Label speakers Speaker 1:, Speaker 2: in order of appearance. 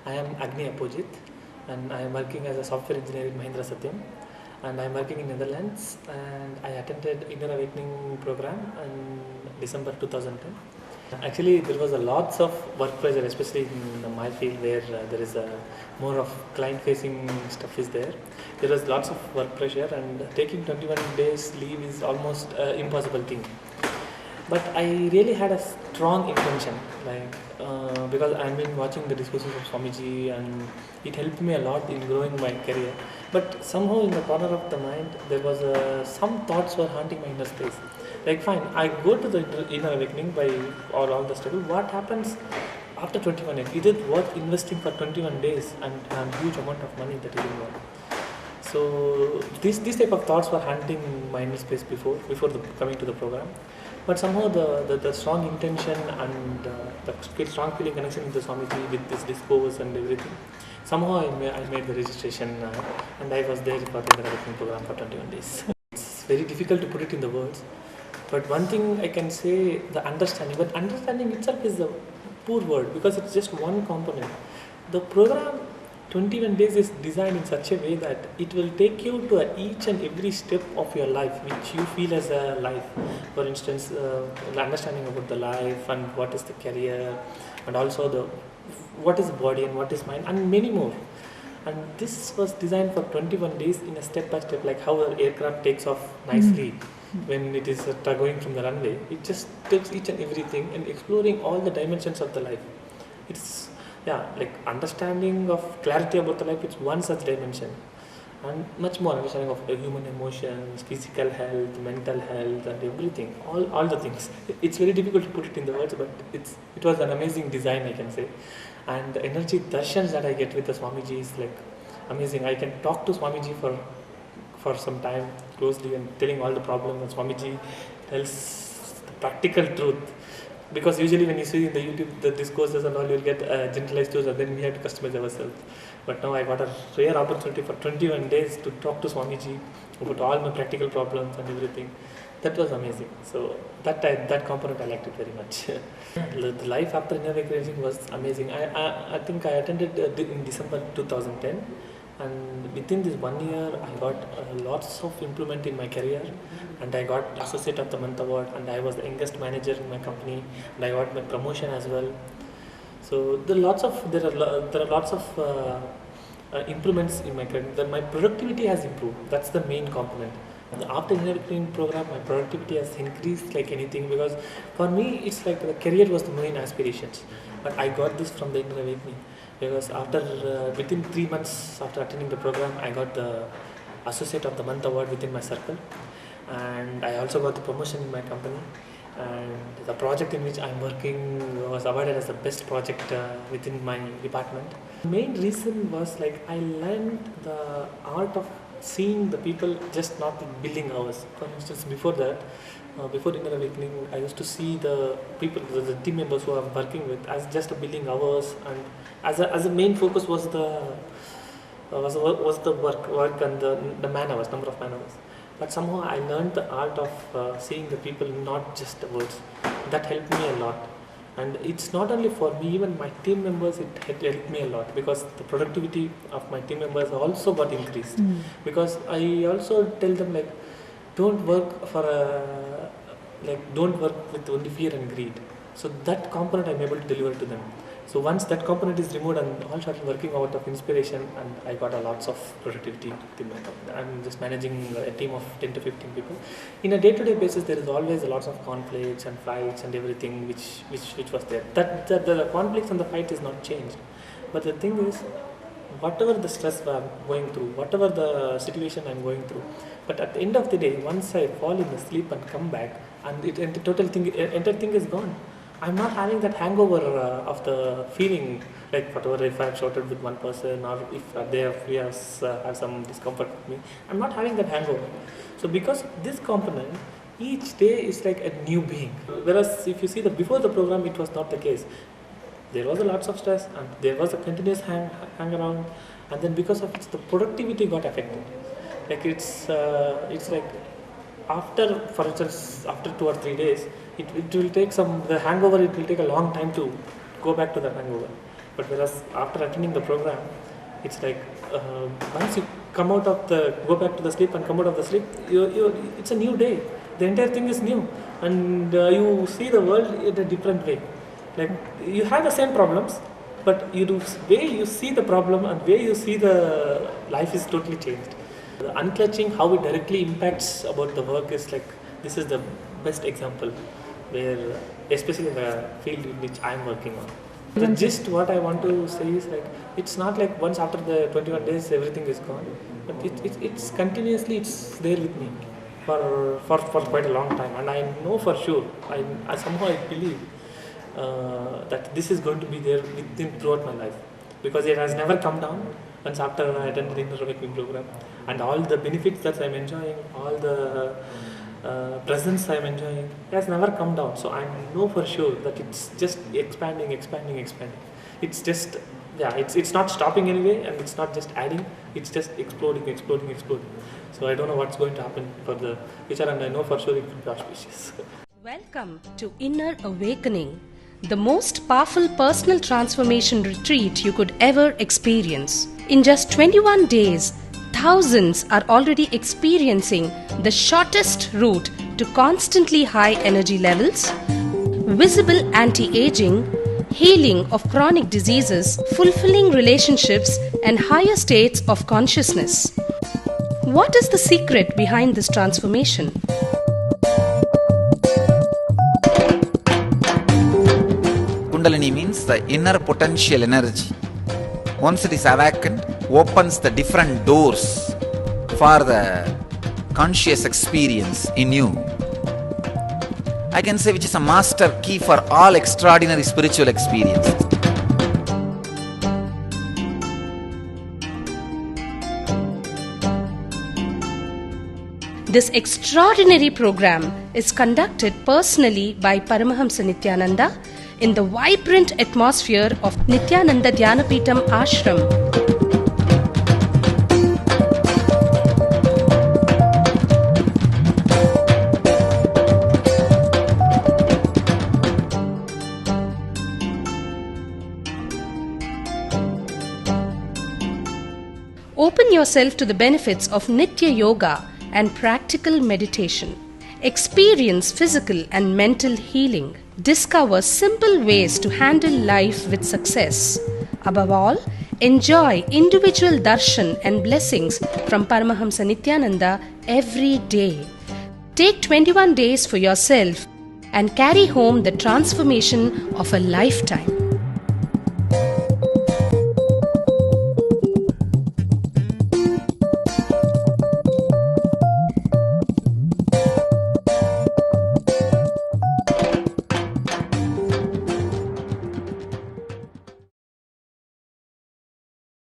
Speaker 1: I am Agni Apojit, and I am working as a software engineer in Mahindra Satyam, and I am working in Netherlands, and I attended Inner Awakening program in December 2010. Actually, there was a lots of work pressure, especially in my field where there is a more of client-facing stuff is there. There was lots of work pressure, and taking 21 days leave is almost impossible thing. But I really had a strong intention, because I've been watching the discourses of Swamiji, and it helped me a lot in growing my career. But somehow in the corner of the mind, there was some thoughts were haunting my inner space. Like, fine, I go to the inner awakening by or all the struggle. What happens after 21 days? Is it worth investing for 21 days and a huge amount of money that is involved? So these type of thoughts were haunting my inner space before coming to the program. But somehow the strong intention and the strong feeling connection with the Swamiji, with this discourse and everything, somehow I made the registration, and I was there for the Awakening program for 21 days. It's very difficult to put it in the words, but one thing I can say, the understanding. But understanding itself is a poor word because it's just one component. The program 21 days is designed in such a way that it will take you to each and every step of your life which you feel as a life. For instance, understanding about the life and what is the career, and also the what is body and what is mind, and many more. And this was designed for 21 days in a step by step, like how an aircraft takes off nicely when it is going from the runway. It just takes each and everything and exploring all the dimensions of the life. It's like understanding of clarity about the life. It's one such dimension, and much more understanding of human emotions, physical health, mental health, and everything. All the things. It's very difficult to put it in the words, but it was an amazing design, I can say. And the energy darshans that I get with the Swamiji is like amazing. I can talk to Swamiji for some time closely and telling all the problems, and Swamiji tells the practical truth. Because usually when you see in the YouTube the discourses and all, you'll get generalized those, and then we have to customize ourselves. But now I got a rare opportunity for 21 days to talk to Swamiji about all my practical problems and everything. That was amazing. So that component I liked it very much. The life after Inner Awakening was amazing. I think I attended in December 2010, and within this 1 year I got lots of improvement in my career, and I got Associate of the Month award, and I was the youngest manager in my company, and I got my promotion as well. So there are lots of improvements in my career. My productivity has improved. That's the main component. After Inner Awakening program, my productivity has increased like anything, because for me it's like the career was the main aspirations, but I got this from the Inner Awakening, because within 3 months after attending the program, I got the Associate of the Month award within my circle, and I also got the promotion in my company, and the project in which I'm working was awarded as the best project within my department. The main reason was like I learned the art of seeing the people just not billing hours. For instance, before that, before Inner Awakening, I used to see the people, the team members who I'm working with, as just billing hours, and as a main focus was the work and the man hours, number of man hours. But somehow I learned the art of seeing the people, not just the words. That helped me a lot. And it's not only for me, even my team members, it helped me a lot, because the productivity of my team members also got increased. Because I also tell them, like, don't work don't work with only fear and greed. So that component I'm able to deliver to them. So once that component is removed, and all started working out of inspiration, and I got a lots of productivity within my company. I'm just managing a team of 10 to 15 people. In a day-to-day basis, there is always a lots of conflicts and fights and everything which was there. That the conflicts and the fight is not changed. But the thing is, whatever the stress I'm going through, whatever the situation I'm going through, but at the end of the day, once I fall in the sleep and come back, and the entire thing is gone. I'm not having that hangover of the feeling, like whatever if I've shouted with one person, or if we have some discomfort with me, I'm not having that hangover. So because of this component, each day is like a new being. Whereas if you see that before the program, it was not the case. There was a lots of stress, and there was a continuous hang around, and then because of it, the productivity got affected. Like it's like for instance, after 2 or 3 days, it will take the hangover, it will take a long time to go back to the hangover. But whereas after attending the program, it's like once you go back to the sleep and come out of the sleep, it's a new day. The entire thing is new, and you see the world in a different way. Like you have the same problems, but way you see the problem and way you see the life is totally changed. The unclutching, how it directly impacts about the work is like, this is the best example where, especially in the field in which I am working on. The gist, what I want to say is like, it's not like once after the 21 days everything is gone, but it's continuously, it's there with me for quite a long time, and I know for sure, I somehow I believe that this is going to be there throughout my life, because it has never come down once after I attended the Inner Awakening program, and all the benefits that I'm enjoying, all the presence I'm enjoying, it has never come down. So I know for sure that it's just expanding. It's just, it's not stopping anyway, and it's not just adding, it's just exploding. So I don't know what's going to happen for the future, and I know for sure it will be auspicious.
Speaker 2: Welcome to Inner Awakening, the most powerful personal transformation retreat you could ever experience. In just 21 days, thousands are already experiencing the shortest route to constantly high energy levels, visible anti-aging, healing of chronic diseases, fulfilling relationships, and higher states of consciousness. What is the secret behind this transformation?
Speaker 3: Kundalini means the inner potential energy. Once it is awakened, opens the different doors for the conscious experience in you. I can say which is a master key for all extraordinary spiritual experiences.
Speaker 2: This extraordinary program is conducted personally by Paramahamsa Nityananda in the vibrant atmosphere of Nityananda Dhyanapitham Ashram. Open yourself to the benefits of Nitya Yoga and practical meditation. Experience physical and mental healing. Discover simple ways to handle life with success. Above all, enjoy individual darshan and blessings from Paramahamsa Nityananda every day. Take 21 days for yourself and carry home the transformation of a lifetime.